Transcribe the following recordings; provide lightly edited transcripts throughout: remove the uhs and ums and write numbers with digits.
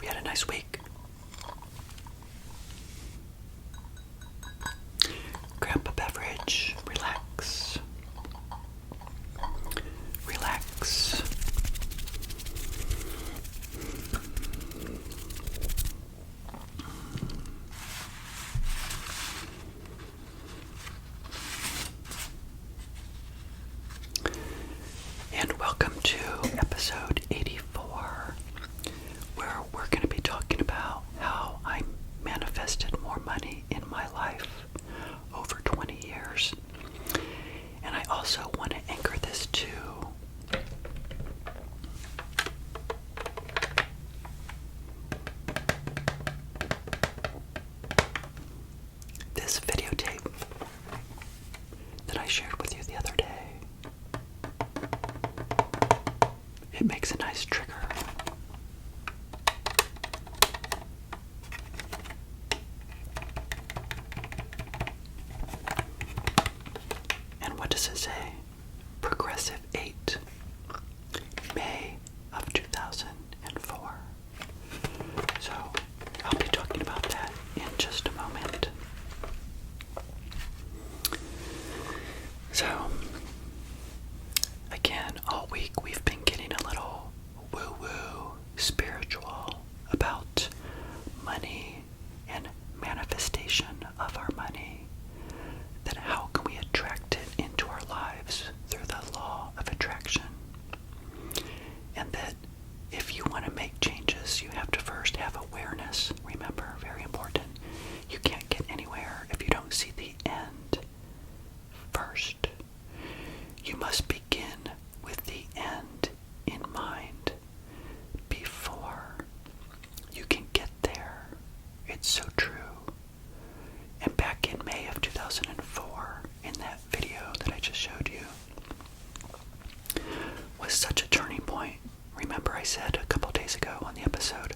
you had a nice week. Grab a beverage, relax. Relax. And welcome to episode 84, where we're going to be talking about how I manifested more money in my life over 20 years. And I also want to anchor this to this videotape that I shared with you the other day. It makes a nice trigger. And what does it say? Progressive 8, May of 2004. So I'll be talking about that in just a moment. So, again, all week we've been getting a little woo-woo spiritual about money and manifestation of our money. That how can we attract it into our lives through the law of attraction. And that if you want to make changes, you have to first have awareness. Remember, very important. You can't get anywhere if you don't see the end first. You must begin with the end in mind before you can get there. It's so true. And back in May of 2004, in that video that I just showed you, was such a turning point. Remember I said a couple days ago on the episode,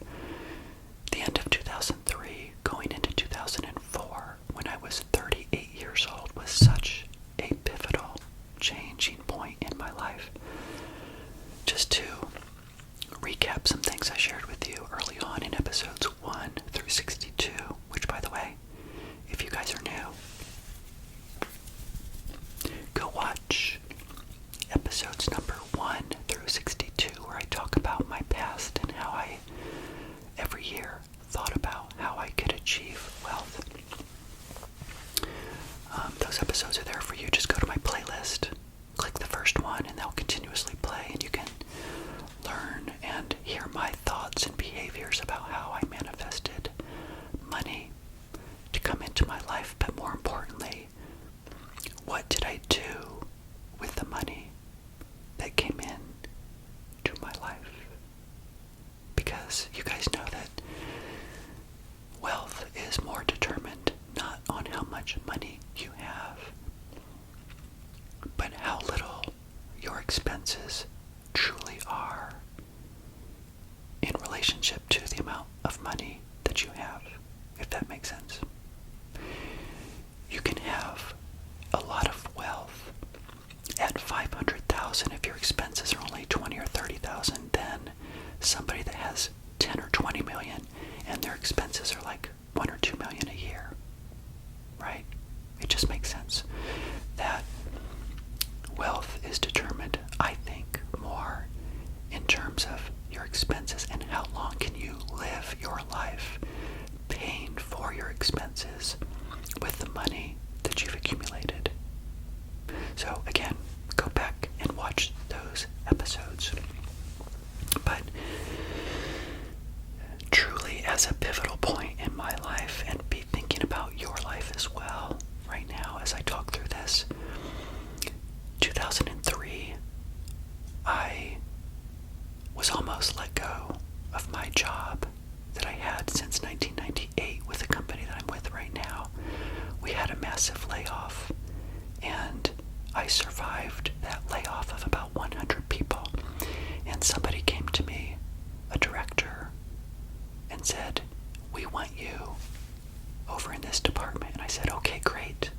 the end of 2003, going into 2004, when I was 38 years old, was such a pivotal, changing point in my life. Just to recap some things I shared with you early on in episodes 1 through 62, which, by the way, if you guys are new, go watch episodes number 1 through 62, where I talk about my past and how I, every year, thought about how I could achieve wealth. Those episodes are there for you. Just go to my playlist, click the first one, and they'll continuously play, and you can learn and hear my thoughts and behaviors about how I manifested money to come into my life. But more importantly, what did I do with the money that came in to my life? Because you guys know that wealth is more determined not on how much money you have, but how little your expenses truly are in relationship to the amount of money that you have, if that makes sense. You can have a lot of wealth at $500,000 if your expenses are only $20,000 or $30,000 than somebody that has 10 or 20 million and their expenses are like 1 or 2 million a year. Right? It just makes sense that wealth is determined, I think, more in terms of your expenses and how long can you live your life paying for your expenses with the money that you've accumulated. So again, go back and watch those episodes. But truly, as a pivotal point in my life, and be thinking about your life as well right now as I talk through this, 2003, I was almost let go of my job that I had since 1998 with the company that I'm with right now. We had a massive layoff, and I survived that layoff of about 100 people. And somebody came to me, a director, and said, "We want you over in this department." And I said, "Okay, great."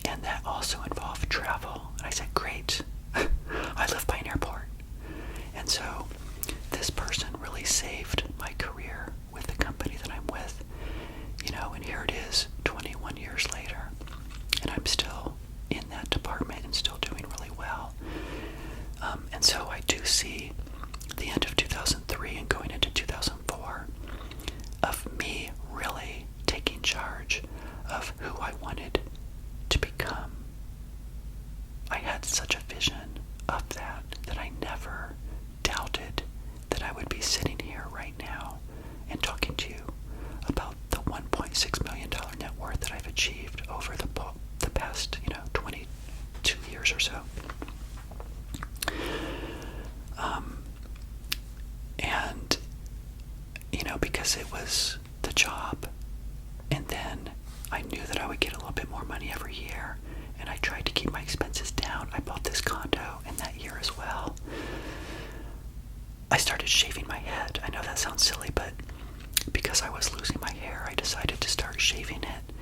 And that also involved travel. And I said, "Great." I live by an airport. And so this person really saved my career because it was the job. And then I knew that I would get a little bit more money every year, and I tried to keep my expenses down. I bought this condo in that year as well. I started shaving my head. I know that sounds silly, but because I was losing my hair, I decided to start shaving it,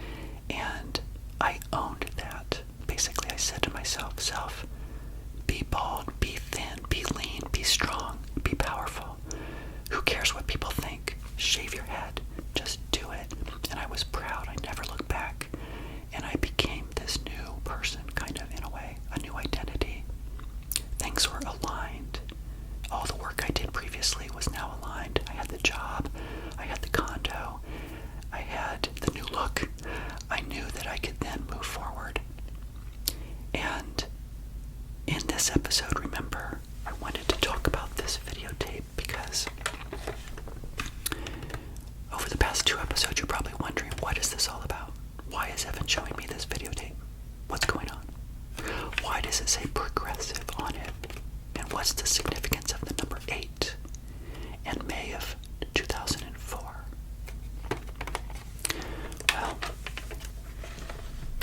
and I owned that. Basically, I said to myself, be bald, be thin, be lean, be strong, be powerful. Who cares what people think? Shave your head. Just do it. And I was proud. I never looked back. And I became this new person, kind of, in a way, a new identity. Things were aligned. All the work I did previously was now aligned. I had the job. I had the condo. I had the new look. I knew that I could then move forward. And in this episode, remember, I wanted to talk about this videotape because over the past 2 episodes, you're probably wondering, what is this all about? Why is Evan showing me this videotape? What's going on? Why does it say progressive on it? And what's the significance of the number 8 in May of 2004? Well,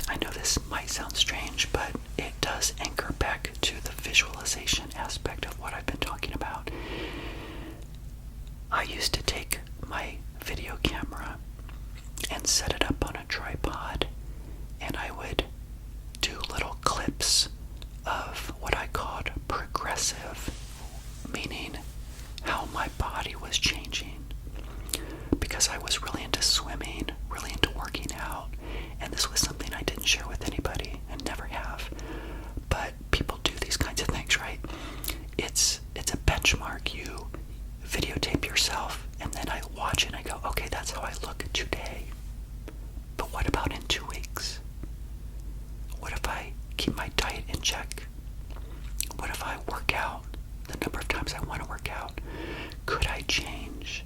I know this might sound strange, but it does anchor back to the visualization aspect of what I've been talking about. I used to take my video camera and set it up on a tripod, and I would do little clips of what I called progressive, meaning how my body was changing, because I was really into swimming, really into working out, and this was something I didn't share with anybody and never have. But people do these kinds of things, right? It's a benchmark. You videotape yourself, and then I watch it and I go, okay, that's how I look today. But what about in 2 weeks? What if I keep my diet in check? What if I work out the number of times I want to work out? Could I change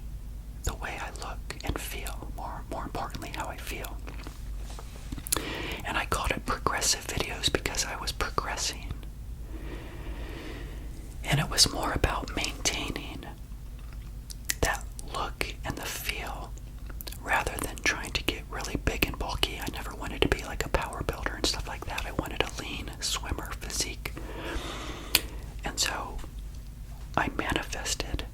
the way I look and feel? More importantly, how I feel. And I called it progressive videos because I was progressing. And it was more about maintaining that look and the feel rather than trying to get really big and bulky. I never wanted to be like a power builder and stuff like that. I wanted a lean swimmer physique. And so I manifested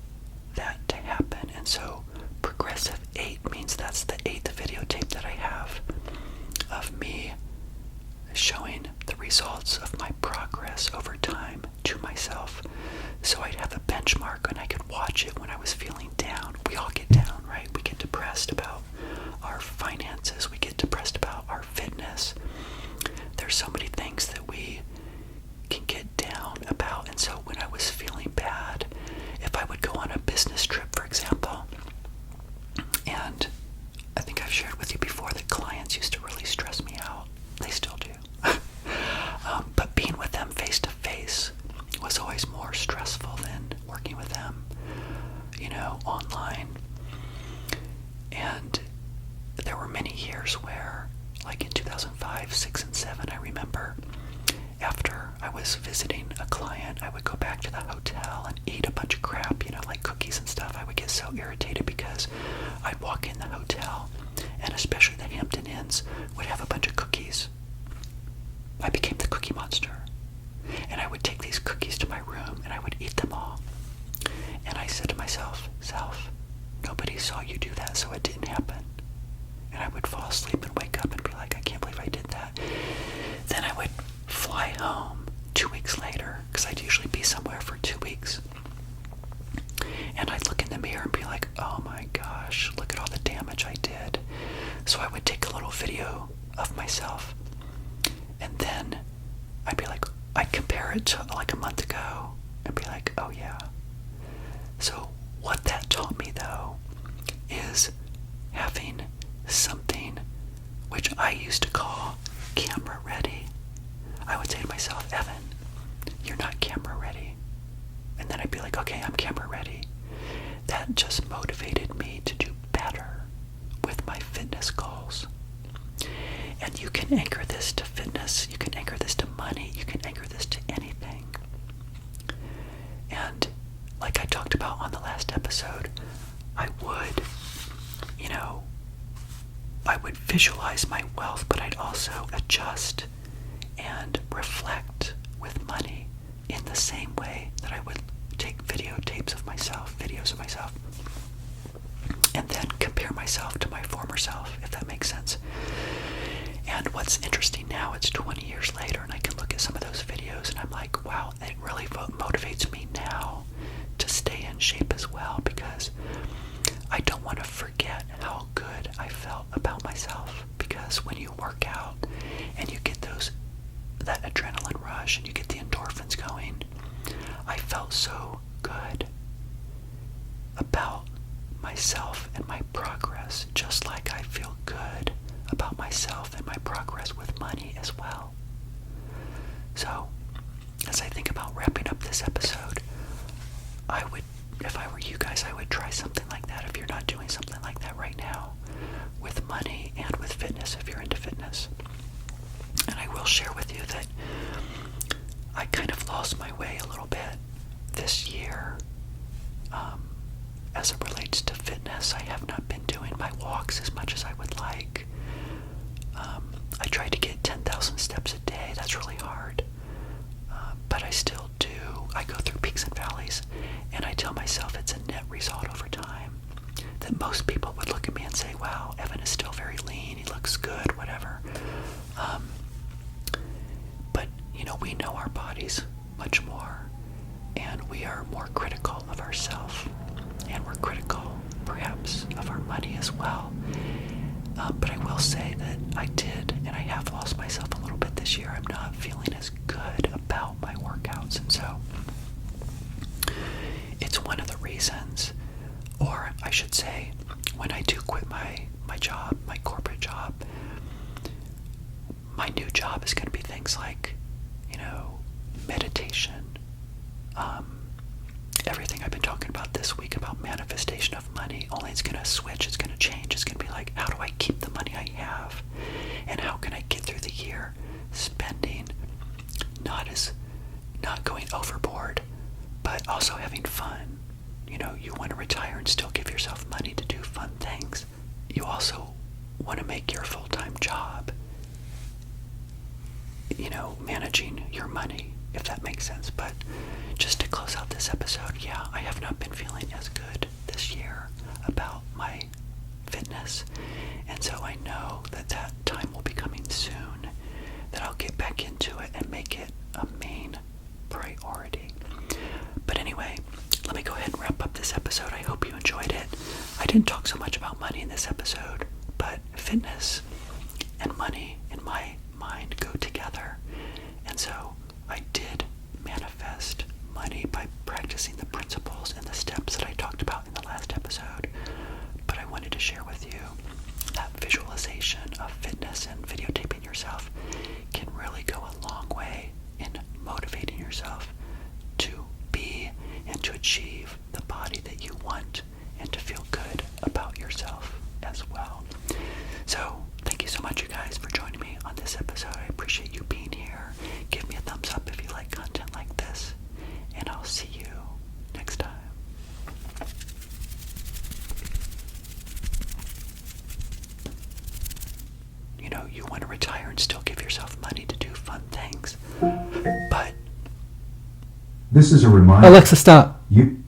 that to happen. And so progressive 8 means that's the 8th videotape that I have of me showing the results of my progress over time to myself. So I'd have a benchmark and I could watch it when I was feeling down. We all get down, right? We get depressed about our finances. We get depressed about our fitness. There's so many things that we can get down about. And so when I was feeling bad, if I would go on a business trip, for example, and I think I've shared with you before that clients used to really stress me out. They still do. But being with them face to face was always more stressful than working with them, online. And there were many years where, like in 2005, 6, and 7, I remember after I was visiting a client, I would go back to the hotel and eat a bunch of crap, like cookies and stuff. I would get so irritated because I'd walk in the hotel, and especially the Hampton Inns would have a bunch of cookies. I became the cookie monster. And I would take these cookies to my room and I would eat them all. And I said to myself, nobody saw you do that, so it didn't happen. And I would fall asleep and wake up and be like, I can't believe I did that. Then I would fly home 2 weeks later, because I'd usually be somewhere for 2 weeks. And I'd look in the mirror and be like, oh my gosh, look at all the damage I did. So I would take a little video of myself, and then I'd compare it to like a month ago and be like, oh yeah. So what that taught me, though, is having something which I used to call camera ready. I would say to myself, Evan, you're not camera ready. And then I'd be like, okay, I'm camera ready. That just motivated me to do better with my fitness goals. And you can anchor this to fitness, you can anchor this to money, you can anchor this to anything. And like I talked about on the last episode, I would I would visualize my wealth, but I'd also adjust and reflect with money in the same way that I would take videos of myself, and then compare myself to my former self, if that makes sense. And what's interesting now, it's 20 years later, and I can look at some of those videos, and I'm like, wow, it really motivates me now to stay in shape as well, because I don't want to forget how good I felt about myself. Because when you work out and you get that adrenaline rush and you get the endorphins going, I felt so good about myself and my progress, just like I feel good about myself and my progress with money as well. So, as I think about wrapping up this episode, if I were you guys, I would try something like that if you're not doing something like that right now, with money and with fitness if you're into fitness. And I will share with you that I kind of lost my way a little bit this year. As it relates to fitness, I have not been doing my walks as much as I would like. I try to get 10,000 steps a day. That's really hard. But I still do. I go through peaks and valleys, and I tell myself it's a net result over time. That most people would look at me and say, wow, Evan is still very lean. He looks good, whatever. But, we know our bodies much more, and we are more critical of ourselves. And we're critical, perhaps, of our money as well. But I will say that I did, and I have lost myself a little bit this year. I'm not feeling as good about my workouts. And so it's one of the reasons, or I should say, when I do quit my job, my corporate job, my new job is going to be things like, meditation, everything I've been talking about this week about manifestation of money, only it's going to switch, it's going to change. It's going to be like, how do I keep the money I have? And how can I get through the year spending, not going overboard, but also having fun? You want to retire and still give yourself money to do fun things. You also want to make your full-time job, managing your money, if that makes sense. But just to close out this episode, yeah, I have not been feeling as good this year about my fitness. And so I know that time will be coming soon, that I'll get back into it and make it a main priority. But anyway, let me go ahead and wrap up this episode. I hope you enjoyed it. I didn't talk so much about money in this episode, but fitness and money in my mind go together. And so I did manifest money by practicing the principles and the steps that I talked about in the last episode. But I wanted to share with you that visualization of fitness and videotaping yourself can really go a long way in motivating yourself to be and to achieve the body that you want and to feel good about yourself as well. So thank you so much, you guys, for joining me on this episode. I appreciate you being here. Give me a thumbs up if you like content like this, and I'll see you next time. You want to retire and still give yourself money to do fun things, but this is a reminder. Alexa, stop. You